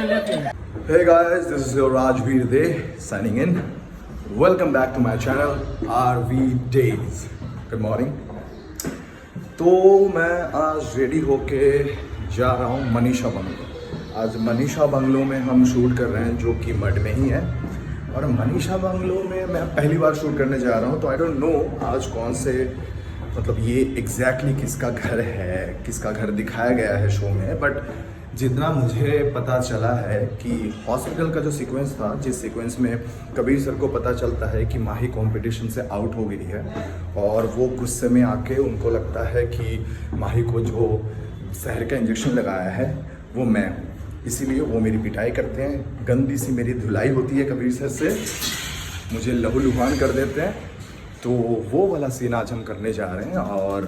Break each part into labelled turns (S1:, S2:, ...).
S1: Hey guys, this is your Rajveer Dey signing in. Welcome back to my channel RV Days. Good morning. तो मैं आज ready होके जा रहा हूँ मनीषा बंगलो। आज मनीषा बंगलो में हम शूट कर रहे हैं जो कि मड में ही है। और मनीषा बंगलो में मैं पहली बार शूट करने जा रहा हूँ, तो आई डोंट नो आज कौन से मतलब ये एग्जैक्टली किसका घर है, किसका घर दिखाया गया है शो में। बट जितना मुझे पता चला है कि हॉस्पिटल का जो सीक्वेंस था, जिस सीक्वेंस में कबीर सर को पता चलता है कि माही कंपटीशन से आउट हो गई है और वो गुस्से में आके उनको लगता है कि माही को जो जहर का इंजेक्शन लगाया है वो मैं हूँ, इसीलिए वो मेरी पिटाई करते हैं। गंदी सी मेरी धुलाई होती है कबीर सर से, मुझे लहूलुहान कर देते हैं। तो वो वाला सीन आज हम करने जा रहे हैं। और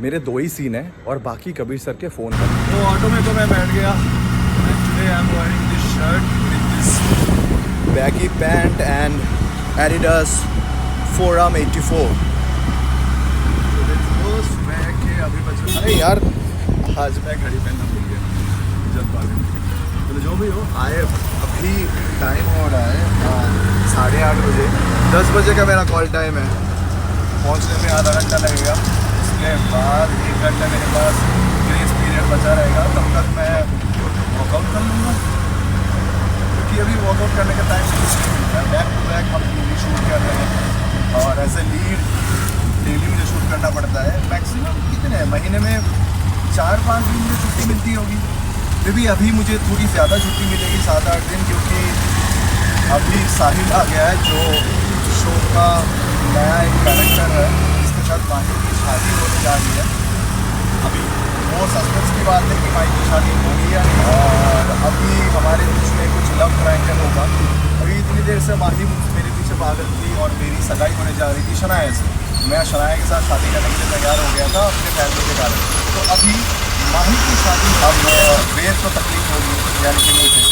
S1: मेरे 2 ही सीन हैं और बाकी कबीर सर के फ़ोन पर। तो ऑटो में तो मैं बैठ गया। Today I am wearing this shirt with this baggy pant and Adidas forum 84। अभी बच, अरे यार आज मैं घड़ी पहनना भूल गया जल्दबाजी। तो जो भी हो, आए अभी टाइम हो रहा है 8:30 बजे। 10 बजे का मेरा कॉल टाइम है। पहुंचने में आधा घंटा लगेगा, उसके बाद 1 घंटा मेरे पास ग्रेस पीरियड बचा रहेगा। तब तक मैं वर्कआउट कर लूँगा, क्योंकि अभी वर्कआउट करने का टाइम नहीं मिलता है। बैक टू बैक हम टीवी शूट कर रहे हैं और एज ए लीड डेली मुझे शूट करना पड़ता है। मैक्सिमम कितने महीने में 4-5 दिन मुझे छुट्टी मिलती होगी। फिर भी अभी मुझे थोड़ी ज़्यादा छुट्टी मिलेगी, 7-8 दिन, क्योंकि अभी साहिल आ गया है जो शो का नया एक कैरेक्टर है, जिसके साथ माही की शादी होने जा रही है। अभी वो सस्पेंस की बात है कि माही की शादी होगी या नहीं, और अभी हमारे बीच में कुछ लव ट्रायंगल होगा। अभी इतनी देर से माही मेरे पीछे पागल थी और मेरी सगाई होने जा रही थी शनाया से। मैं शनाया के साथ शादी करने के लिए तैयार हो गया था अपने फैसले के कारण। तो अभी माही की शादी, अब वेर को तकलीफ होगी यानी कि मुझे,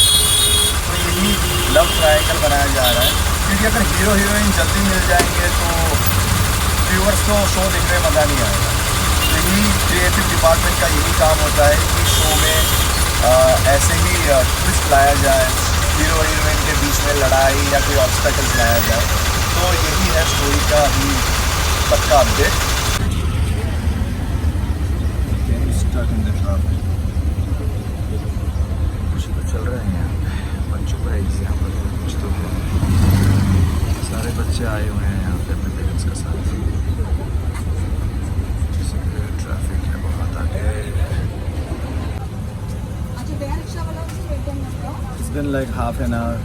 S1: तो यही लव ट्रायंगल बनाया जा रहा है। क्योंकि अगर हीरो हीरोइन जल्दी मिल जाएंगे तो व्यूअर्स को शो देखने में मज़ा नहीं आएगा। यही क्रिएटिव डिपार्टमेंट का यही काम होता है कि शो में ऐसे ही ट्विस्ट लाया जाए, हीरो हीरोइन के बीच में लड़ाई या कोई ऑब्स्टेकल्स लाया जाए। तो यही है स्टोरी का अभी तक का अपडेट। कुछ तो चल रहे हैं यहाँ पे, बच्चों का यहाँ पर कुछ तो है। सारे बच्चे आए हुए हैं यहाँ पे अपने पेरेंट्स के साथ। ट्रैफिक है बहुत आगे। It's been like half an hour.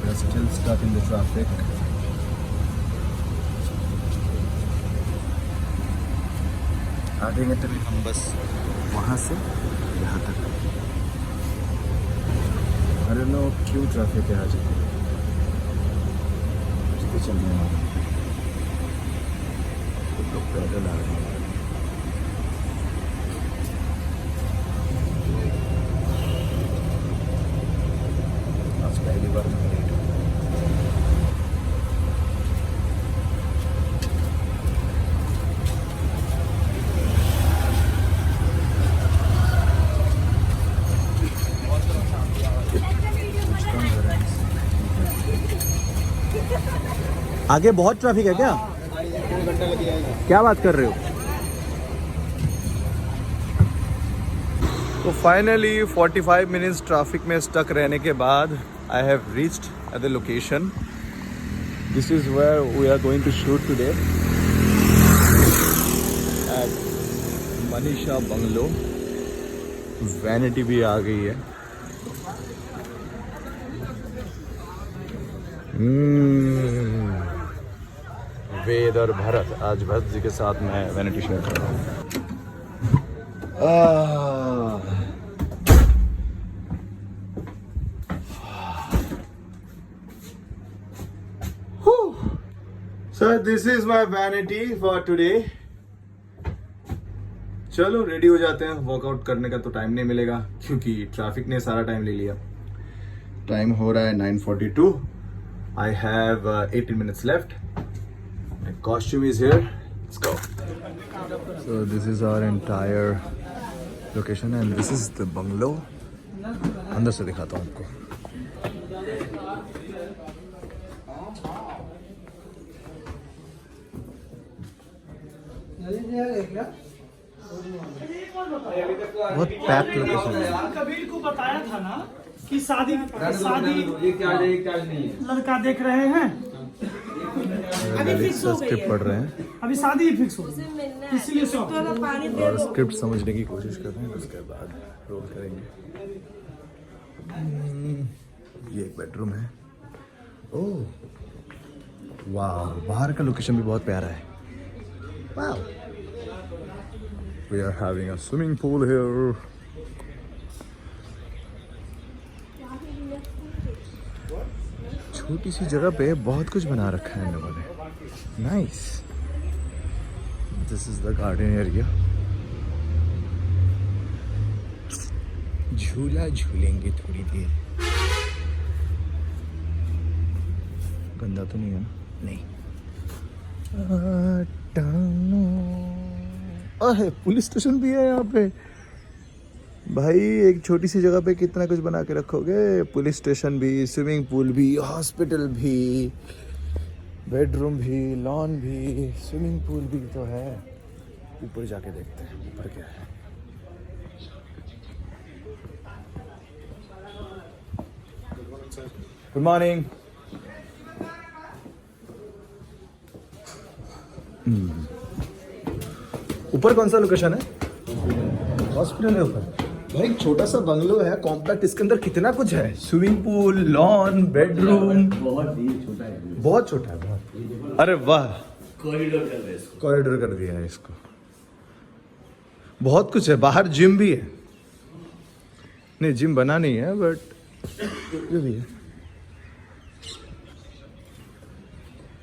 S1: We are still stuck in the traffic. आधे घंटे में हम बस वहाँ से यहाँ तक। अरे नो क्यों ट्रैफिक है आज, इसको चलने वाला कुछ लोग पैदल आ रहे हैं। आज पहली बार मैं लेट हूँ। आगे बहुत ट्रैफिक है क्या? 2 घंटा लग जाएगा। क्या बात कर रहे हो? तो फाइनली 45 मिनट्स ट्रैफिक में स्टक रहने के बाद I have reached at the location. This is where we are going to shoot today at Manisha bungalow. Vanity भी आ गई है। वेद और भरत, आज भरत जी के साथ मैं वैनिटी शेयर कर रहा हूँ। So this is my vanity for today. चलो रेडी हो जाते हैं। वर्कआउट करने का तो टाइम नहीं मिलेगा क्योंकि ट्रैफिक ने सारा टाइम ले लिया। टाइम हो रहा है 9:42. I have 18 minutes left. My costume is here. Let's go. So this is our entire location and this is the bungalow. अंदर से दिखाता हूँ आपको। बहुत पैक लोकेशन है।
S2: कबीर को बताया था ना कि शादी लड़का देख रहे हैं,
S1: अभी स्क्रिप्ट पढ़ रहे हैं,
S2: अभी शादी ही फिक्स हो गई, इसीलिए
S1: और स्क्रिप्ट समझने की कोशिश कर रहे हैं, उसके बाद रोल करेंगे। ये एक बेडरूम है। ओह वाह, बाहर का लोकेशन भी बहुत प्यारा है। वाह, we are having a swimming pool here. छोटी सी जगह पे बहुत कुछ बना रखा है इन लोगों ने। Nice. This is the garden area. झूला झूलेंगे थोड़ी देर। गंदा तो नहीं है ना? नहीं। अरे पुलिस स्टेशन भी है यहाँ पे। भाई एक छोटी सी जगह पे कितना कुछ बना के रखोगे। पुलिस स्टेशन भी, स्विमिंग पूल भी, हॉस्पिटल भी, बेडरूम भी, लॉन भी, स्विमिंग पूल भी तो है। ऊपर जाके देखते हैं ऊपर क्या है। Good morning. ऊपर कौन सा लोकेशन है? हॉस्पिटल है ऊपर। भाई छोटा सा बंगलो है, कॉम्पैक्ट, इसके अंदर कितना कुछ है। स्विमिंग पूल, लॉन, बेडरूम, बहुत छोटा है, बहुत छोटा है, बहुत। अरे वाह, कॉरिडोर कर दिया है इसको। बहुत कुछ है। बाहर जिम भी है। नहीं जिम बना नहीं है, बट ये भी है।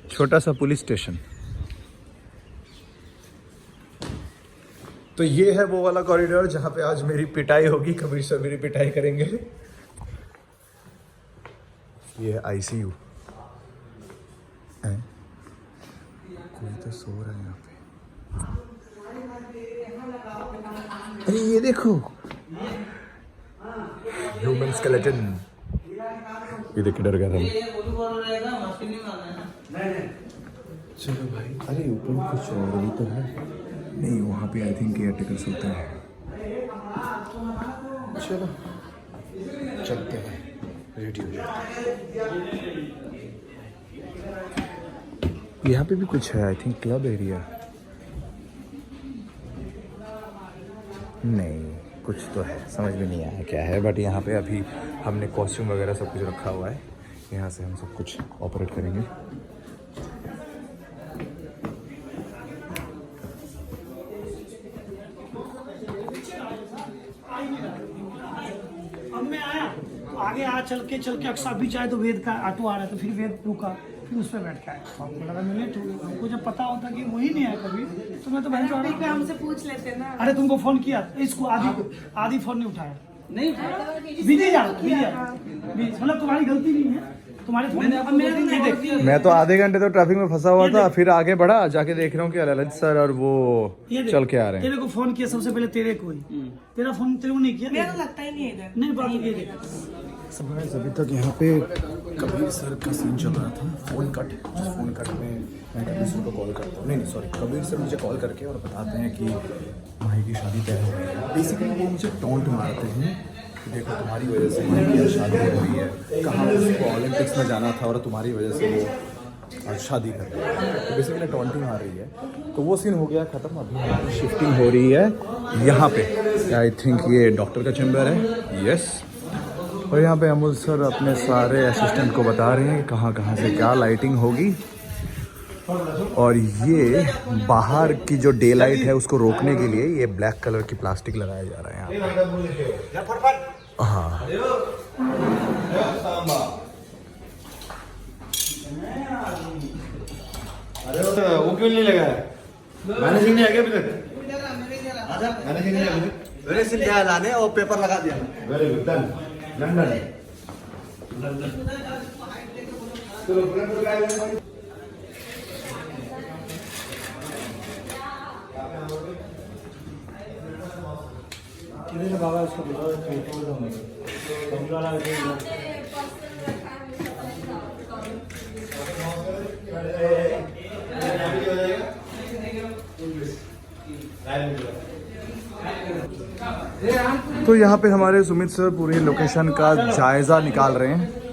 S1: छोटा सा पुलिस स्टेशन। तो ये है वो वाला कॉरिडोर जहां पे आज मेरी पिटाई होगी। कबीर सर मेरी पिटाई करेंगे। ये है आईसीयू। कोई तो सो रहा है यहाँ पे। अरे ये देखो, ह्यूमन स्केलेटन। ये देख के डर गया था मैं। चलो भाई। अरे ऊपर कुछ और भी तो है। नहीं वहाँ पे आई थिंक केयरटेकर्स होते हैं। चलो चलते हैं, रेडी हो जाते हैं। यहाँ पे भी कुछ है, आई थिंक क्लब एरिया। नहीं कुछ तो है, समझ में नहीं आया क्या है, बट यहाँ पे अभी हमने कॉस्ट्यूम वगैरह सब कुछ रखा हुआ है। यहाँ से हम सब कुछ ऑपरेट करेंगे।
S2: अब मैं आया तो आगे आ चल के अक्सर भी चाहे तो वेद का ऑटो आ रहा है, तो फिर वेद रुका, फिर उस पर बैठ के आया। हमको लगा मैं लेट हो गया। हमको जब पता होता कि वही नहीं आया कभी, तो मैं तो बहन
S3: हमसे पूछ लेते ना।
S2: अरे तुमको फोन किया, इसको आधी फोन नहीं उठाया। नहीं बिजी जा मतलब तुम्हारी गलती नहीं है, तुम्हारे फोन।
S1: मैं तो आधे घंटे तो ट्रैफिक में फंसा हुआ था, फिर आगे बढ़ा, जाके देख रहा हूँ कि ललित सर और वो चल के आ रहे हैं।
S2: तेरे को फोन किया सबसे पहले, तेरे को ही। तेरा फोन तेरे को नहीं किया।
S3: मेरा तो लगता ही नहीं है इधर।
S2: नहीं बात ये देख
S1: अभी तक यहाँ पे कबीर सर का सीन चल रहा था। फोन कट, जिस फोन कट में मैं कबीर सर को कॉल करता हूँ। नहीं सॉरी, कबीर सर मुझे कॉल करके और बताते हैं कि माही की शादी तय हो गई है। बेसिकली वो मुझे टॉन्ट मारते हैं कि देखो तुम्हारी वजह से माही की शादी हो रही है, कहाँ उसको ओलंपिक्स में जाना था और तुम्हारी वजह से वो आज शादी कर रही है। तो बेसिकली टॉन्टिंग आ रही है। तो वो सीन हो गया ख़त्म। अभी हमारी शिफ्टिंग हो रही है यहाँ पे। आई थिंक ये डॉक्टर का चैम्बर है। यस। और यहाँ पे अमूल सर अपने सारे असिस्टेंट को बता रहे हैं कि कहाँ कहाँ से क्या लाइटिंग होगी। और ये बाहर की जो डे लाइट है उसको रोकने के लिए ये ब्लैक कलर की प्लास्टिक लगाया जा रहा है यहाँ पे। हाँ
S4: वो क्यों नहीं लगा है? मैनेजिंग नहीं आ गया अभी तक। मैनेजिंग नहीं अभी तक।
S5: मैंने सिर्फ यहाँ लाने और पेपर लगा दिया।
S4: Very good, done done.
S2: बाबा उसको
S1: तो यहाँ पे हमारे सुमित सर पूरी लोकेशन का जायजा निकाल रहे हैं।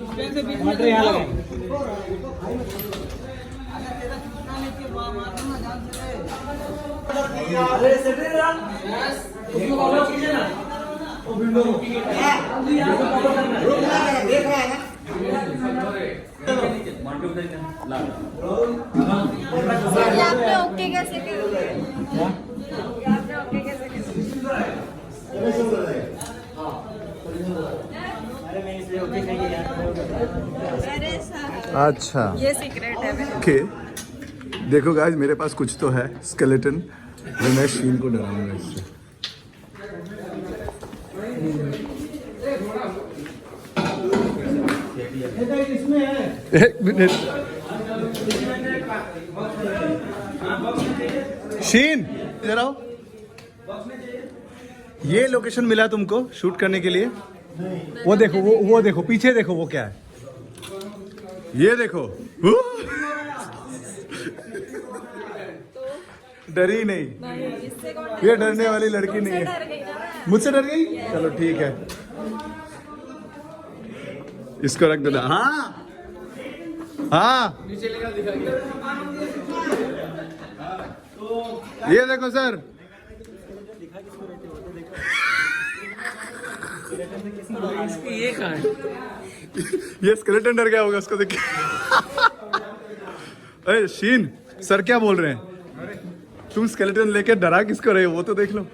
S6: आपने ओके कैसे किया? आपने ओके कैसे किया? अरे सर,
S1: अच्छा
S6: ये सीक्रेट है मेरा।
S1: ओके, देखो गाइस मेरे पास कुछ तो है स्केलेटन, जो मैं शीन को डराऊंगा इससे। एक मिनट, शीन इधर आओ। ये लोकेशन मिला तुमको शूट करने के लिए? वो देखो, वो देखो पीछे, देखो वो क्या है, ये देखो। डरी नहीं,
S6: इससे कौन
S1: ये डरने वाली लड़की नहीं है।
S6: डर गई ना मैं।
S1: मुझसे डर गई? चलो ठीक है, इसको रख देना। हाँ हाँ, ये देखो सर,
S2: ये कहाँ है?
S1: ये स्केलेटन डर गया होगा उसको देख के। अरे शीन सर क्या बोल रहे हैं? तुम स्केलेटन लेके डरा किसको रहे हो वो तो देख लो।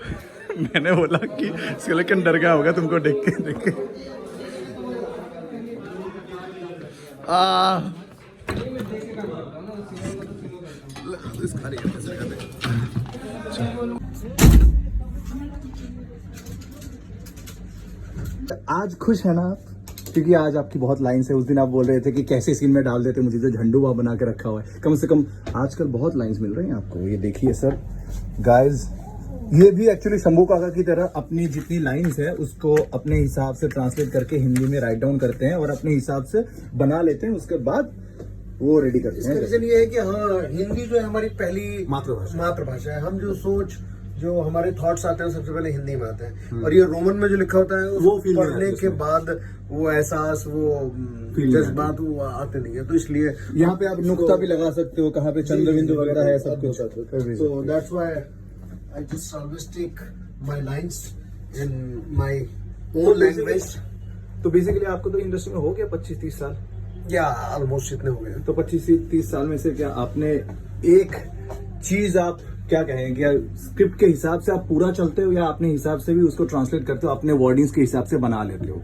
S1: मैंने बोला कि स्केलेटन डर गया होगा तुमको देख के। आज खुश है ना आप? क्योंकि आज आपकी बहुत लाइन्स है। उस दिन आप बोल रहे थे कि कैसे सीन में डाल देते मुझे, जो झंडू बना के रखा हुआ है। कम से कम आजकल बहुत लाइन्स मिल रही हैं आपको। ये देखिए सर गाइस, ये भी एक्चुअली शंभू काका की तरह अपनी जितनी लाइन्स है उसको अपने हिसाब से ट्रांसलेट करके हिंदी में राइट डाउन करते हैं और अपने हिसाब से बना लेते हैं, उसके बाद वो रेडी करते हैं।
S5: रीजन ये है कि हाँ, हिंदी जो है हमारी पहली
S1: मातृभाषा
S5: है। हम जो सोच, जो हमारे थॉट्स आते हैं सबसे पहले हिंदी में आते हैं, और ये रोमन में जो लिखा होता है वो पढ़ने के बाद वो एहसास, वो जज्बात वो आते नहीं है। तो इसलिए
S1: यहाँ पे आप नुक्ता भी लगा सकते हो, कहाँ पे चंद्र बिंदु वगैरह है, सब कुछ।
S5: So that's why I just always take my lines in my own language.
S1: तो बेसिकली आपको तो इंडस्ट्री में हो गया 25-30 साल?
S5: या ऑलमोस्ट इतने हो गए।
S1: तो 25-30 साल में से क्या आपने एक चीज, आप क्या कहेंगे, क्या स्क्रिप्ट के हिसाब से आप पूरा चलते हो या अपने हिसाब से भी उसको ट्रांसलेट करते हो, अपने वर्डिंग्स के हिसाब से बना लेते हो?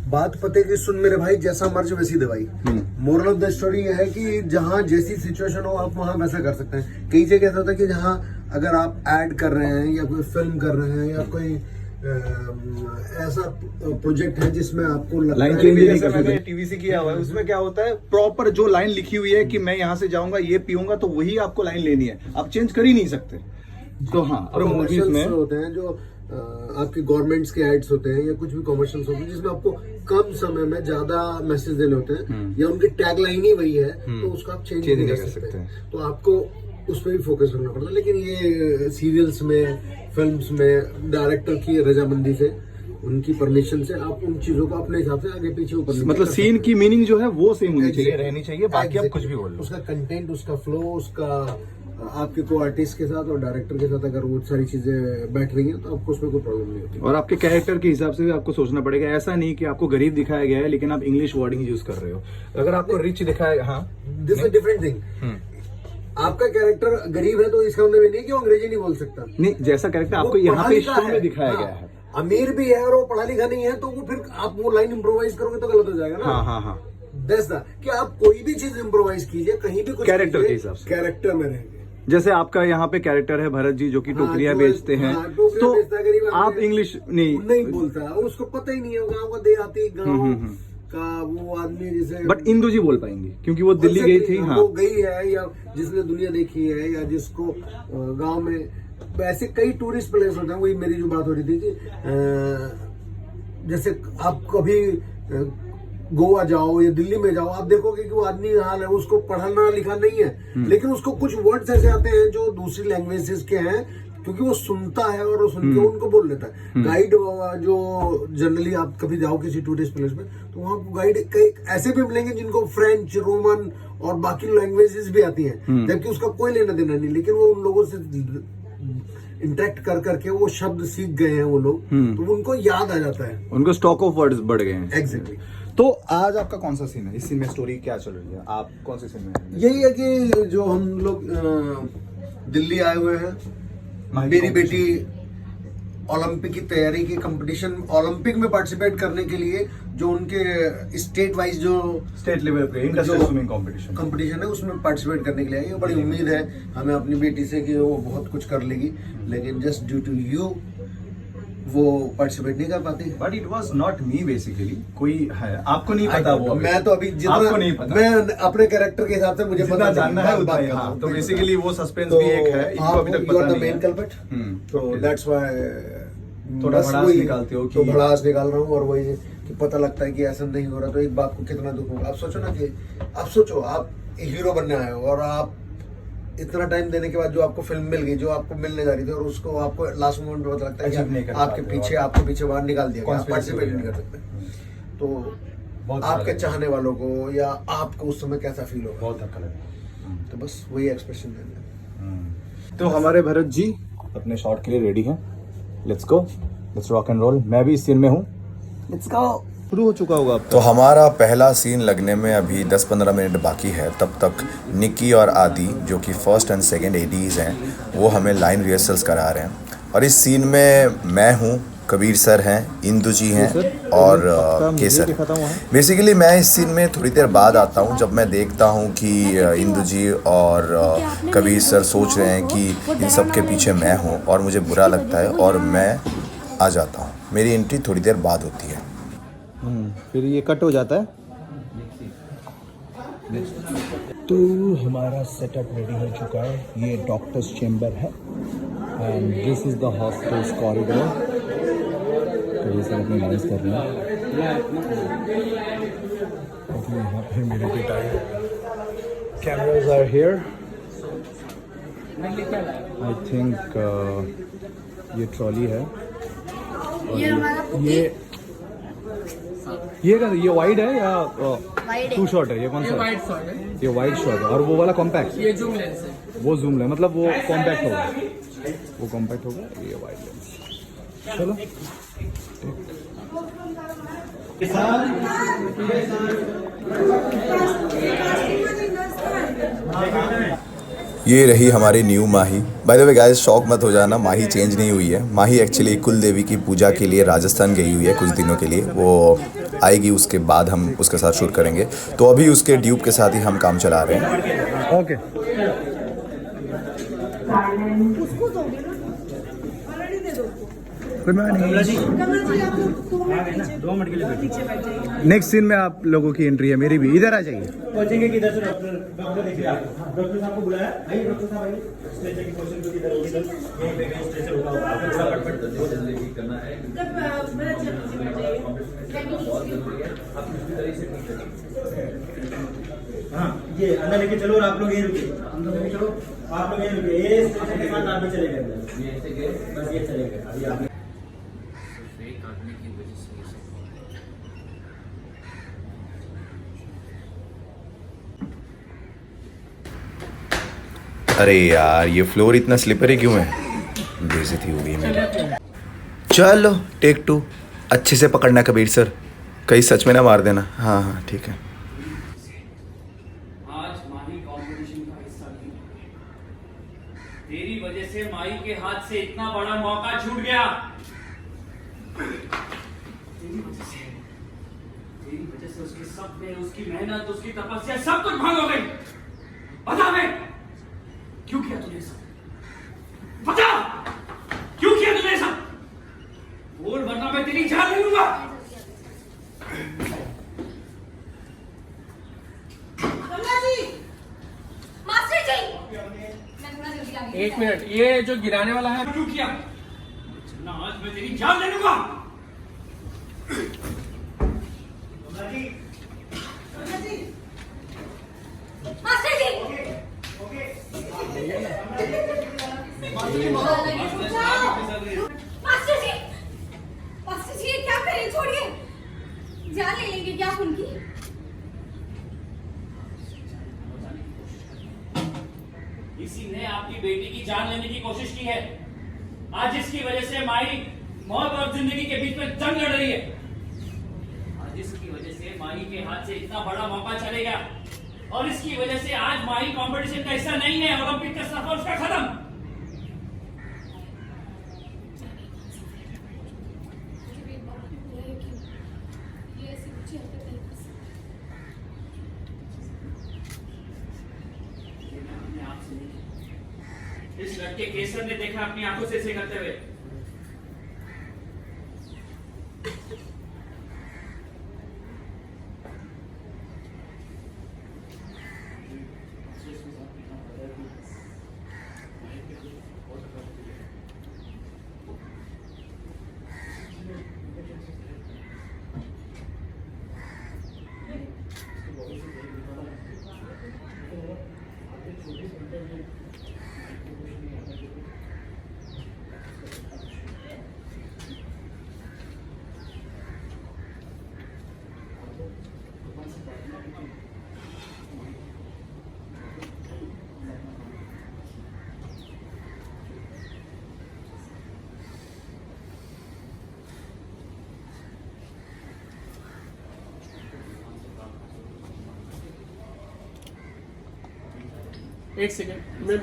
S5: बात पते की सुन मेरे भाई, जैसा मर्ज वैसी दवाई। मोरल ऑफ द स्टोरी ये है कि जहाँ जैसी सिचुएशन हो आप वहाँ वैसा कर सकते हैं। कई जगह ऐसा होता है कि जहाँ अगर आप ऐड कर रहे हैं या कोई फिल्म कर रहे हैं या कोई ऐसा प्रोजेक्ट है जिसमें आपको
S1: लाइन चेंज नहीं कर सकते। टीवीसी किया हुआ है, उसमें क्या होता है, प्रॉपर जो लाइन लिखी हुई है कि मैं यहाँ से जाऊंगा ये पीऊंगा तो वही आपको लाइन लेनी है, आप चेंज कर ही नहीं सकते। तो हाँ, और मूवीज में
S5: होते हैं जो आपके गवर्नमेंट्स के एड्स होते हैं या कुछ भी कॉमर्शियल्स होते हैं जिसमें आपको कम समय में ज्यादा मैसेज देने होते हैं, या उनकी टैगलाइन ही वही है, तो उसको आप चेंज नहीं कर सकते हैं। तो आपको उस पर भी फोकस करना पड़ता है। लेकिन ये सीरियल्स में, फिल्म्स में डायरेक्टर की रजामंदी से, उनकी परमिशन से आप उन चीजों को अपने हिसाब से आगे पीछे ऊपर,
S1: मतलब सीन की मीनिंग जो है वो सेम होनी चाहिए, रहनी चाहिए, बाकी आप कुछ भी बोल लो।
S5: उसका कंटेंट, उसका फ्लो, उसका आपके को आर्टिस्ट के साथ और डायरेक्टर के साथ अगर वो सारी चीजें बैठ रही हैं तो आपको उसमें कोई प्रॉब्लम नहीं होती।
S1: और आपके कैरेक्टर के हिसाब से भी आपको सोचना पड़ेगा। ऐसा नहीं कि आपको गरीब दिखाया गया है लेकिन आप इंग्लिश वर्डिंग यूज कर रहे हो। अगर आपको रिच दिखाया, हाँ,
S5: दिस इज डिफरेंट थिंग। आपका कैरेक्टर गरीब है तो इसका मतलब ये नहीं कि वो अंग्रेजी नहीं बोल सकता।
S1: नहीं, जैसा कैरेक्टर आपको यहाँ पे शो में दिखाया गया है।
S5: अमीर भी है और वो पढ़ा लिखा नहीं है, तो वो फिर आप वो लाइन इम्प्रोवाइज करोगे तो गलत हो जाएगा ना।
S1: हाँ हाँ हाँ,
S5: कि आप कोई भी चीज इम्प्रोवाइज कीजिए, कहीं भी कुछ
S1: कैरेक्टर के हिसाब से,
S5: कैरेक्टर में रहेंगे।
S1: जैसे आपका यहाँ पे कैरेक्टर है भरत जी जो कि टोकरियां बेचते हैं, तो आप इंग्लिश
S5: नहीं बोलता, उसको पता ही नहीं है गाँव का देहाती गाँव का वो आदमी जिसे,
S1: बट इंदू जी बोल पाएंगी क्योंकि वो दिल्ली गई थी। हाँ,
S5: वो गई है, या जिसने दुनिया देखी है, या जिसको गांव में ऐसे कई टूरिस्ट प्लेस होते हैं। वही मेरी जो बात हो रही थी कि जैसे आप कभी गोवा जाओ या दिल्ली में जाओ, आप देखोगे कि वो आदमी हाल है, उसको पढ़ना लिखा नहीं है, लेकिन उसको कुछ वर्ड्स ऐसे आते हैं जो दूसरी लैंग्वेजेस के हैं, क्योंकि वो सुनता है और वो सुन के उनको बोल लेता है। गाइड जो जनरली आप कभी जाओ किसी टूरिस्ट प्लेस में, तो वहाँ गाइड कई ऐसे भी मिलेंगे जिनको फ्रेंच, रोमन और बाकी लैंग्वेजेस भी आती हैं, जबकि उसका कोई लेना देना नहीं, लेकिन वो उन लोगों से इंटरेक्ट कर करके वो शब्द सीख गए हैं वो लोग, तो उनको याद आ जाता है,
S1: उनको स्टॉक ऑफ वर्ड्स बढ़ गए हैं।
S5: एग्जैक्टली।
S1: तो आज आपका कौन सा सीन है? इस सीन में स्टोरी क्या चल रही है? आप कौन से सीन में हैं?
S5: यही है कि जो हम लोग दिल्ली आए हुए हैं, मेरी बेटी ओलंपिक की तैयारी की कंपटीशन, ओलंपिक में पार्टिसिपेट करने के लिए जो उनके स्टेट वाइज जो
S1: स्टेट लेवल पे इंडस्ट्रियल स्विमिंग
S5: कंपटीशन है उसमें पार्टिसिपेट करने के लिए आई है। बड़ी उम्मीद है हमें अपनी बेटी से कि वो बहुत कुछ कर लेगी, लेकिन जस्ट ड्यू टू यू वो पार्टिसिपेट नहीं कर पाती।
S1: But it was not me basically, कोई है आपको नहीं पता वो अभी।
S5: मैं तो अभी जितना
S1: आपको नहीं पता,
S5: मैं अपने कैरेक्टर के हिसाब से मुझे
S1: जितना
S5: पता
S1: जानना है उतना ही। हाँ, तो बेसिकली वो सस्पेंस भी एक है, इनको अभी तक पता नहीं
S5: मेन
S1: है।
S5: कल्प्रिट, तो दैट्स व्हाई
S1: थोड़ा भड़ास निकालते हो
S5: तो
S1: कि
S5: भड़ास निकाल रहा हूँ, और वही कि पता लगता है कि ऐसा नहीं हो रहा, तो एक बात को कितना दुख होगा। आप सोचो ना कि आप हीरो बनने आए हो और आप इतना टाइम देने के बाद जो आपको फिल्म मिल गई, जो आपको मिलने जा रही थी, और उसको आपको लास्ट मोमेंट में पता लगता है
S1: अचीव नहीं
S5: कि
S1: कर
S5: आपके पीछे बाहर निकाल दिया गया, आप
S1: Conspiracy
S5: पार्टिसिपेट
S1: हो
S5: नहीं
S1: गया।
S5: कर सकते। तो
S1: बहुत
S5: आपके
S1: बुरा लगा।
S5: चाहने वालों को या आपको उस समय कैसा फील होगा,
S1: बहुत धक्का लगा।
S5: तो बस वही एक्सप्रेशन देना।
S1: तो हमारे भरत जी अपने शॉट के लिए रेडी हैं। Let's go, let's rock and roll. मैं भी इस सीन में हूँ, लेट्स गो। शुरू हो चुका होगा अब
S7: तो हमारा पहला सीन लगने में अभी 10-15 मिनट बाकी है। तब तक निक्की और आदि जो कि फर्स्ट एंड सेकंड एडीज हैं, वो हमें लाइन रिहर्सल्स करा रहे हैं। और इस सीन में मैं हूँ, कबीर सर हैं, इंदु जी हैं और केसर। बेसिकली मैं इस सीन में थोड़ी देर बाद आता हूँ, जब मैं देखता हूँ कि इंदु जी और कबीर सर सोच रहे हैं कि इन सब के पीछे मैं हूँ, और मुझे बुरा लगता है और मैं आ जाता हूँ। मेरी एंट्री थोड़ी देर बाद होती है।
S1: फिर ये कट हो जाता है। तो हमारा सेटअप रेडी हो चुका है। ये डॉक्टर्स चेम्बर है and this is the hospitals corridor. तो ये सब अपने लाइन्स कर रहे हैं। तो यहाँ पे मेरे बेटा है, cameras are here. I think ये ट्रॉली है, और ये वाइड है या टू शॉट है? ये कौन सा?
S8: वाइड शॉट है,
S1: ये वाइड शॉट है, और वो वाला कॉम्पैक्ट?
S8: ये जूम लेंस है।
S1: वो जूम लेंस, मतलब वो कॉम्पैक्ट होगा, वो कॉम्पैक्ट होगा, ये वाइड लेंस। चलो
S7: ये रही हमारी new Mahi. By the way guys, शौक मत हो जाना, माही चेंज नहीं हुई है। माही एक्चुअली कुल देवी की पूजा के लिए राजस्थान गई हुई है कुछ दिनों के लिए। वो आएगी, उसके बाद हम उसके साथ शूट करेंगे। तो अभी उसके ड्यूब के साथ ही हम काम चला रहे हैं।
S1: Okay. Good morning. Next scene में आप लोगों की एंट्री है, मेरी भी। इधर आ जाइए।
S2: पहुंचेंगे किधर से? डॉक्टर देखिए, डॉक्टर साहब को बुलाया। आइए डॉक्टर साहब, आइए। स्ट्रेचर की पोजीशन को किधर होगी? यहीं पे कहीं स्ट्रेचर होगा। हाँ, ये अंदर लेके चलो और आप लोग यहीं रुकिए। अंदर लेके चलो, आप लोग यहीं रुकिए। ये स्ट्रेचर के साथ आप भी चले गए, बस ये चले गए। अभी आप
S7: अरे यार, ये फ्लोर इतना स्लिपरी क्यों है? बेइज्जती हो गई मेरी। चलो टेक 2। अच्छे से पकड़ना कबीर सर, कहीं सच में ना मार देना। हाँ हाँ ठीक है।
S9: आज माही कंपटीशन का हिस्सा नहीं। तेरी वजह से माही के हाथ से इतना बड़ा मौका छूट गया। तेरी वजह से उसके सपने, उसकी मेहनत, उसकी तपस्या सब कुछ भंग हो गई। बता मैं क्यों किया तूने सब? बता क्यों किया तूने सब? बोल, वरना मैं तेरी जान ले लूंगा।
S6: मास्टर जी, मैं थोड़ा जल्दी आ गई।
S8: एक मिनट, ये जो गिराने वाला है
S9: क्यों किया? वरना आज मैं तेरी जान ले लूंगा।
S6: मास्टर जी मास्टर जी क्या करें, छोड़िए, जान ले लेंगे क्या आप उनकी?
S9: किसी ने आपकी बेटी की जान लेने की कोशिश की है। आज इसकी वजह से माही मौत और जिंदगी के बीच में जंग लड़ रही है। आज इसकी वजह से माही के हाथ से इतना बड़ा मौका चले गया और इसकी वजह से आज माही कंपटीशन का हिस्सा नहीं है। ओलंपिक का सफर उसका खत्म। इस लड़के केसर ने देखा अपनी आंखों से इसे करते हुए।
S8: एक सेकंड मैं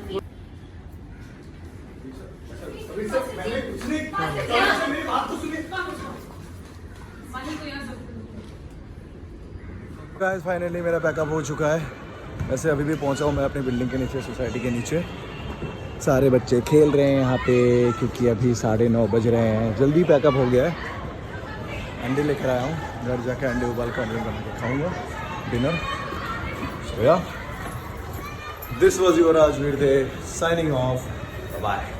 S1: गाइस फाइनली मेरा पैकअप हो चुका है। वैसे अभी भी पहुंचा हूँ मैं अपनी बिल्डिंग के नीचे, सोसाइटी के नीचे। सारे बच्चे खेल रहे हैं यहाँ पे क्योंकि अभी 9:30 बज रहे हैं। जल्दी पैकअप हो गया है। अंडे लेकर आया हूँ, घर जाके अंडे उबाल कर अंडे बना के खाऊँगा dinner. So yeah this was your Rajveer they signing off, bye.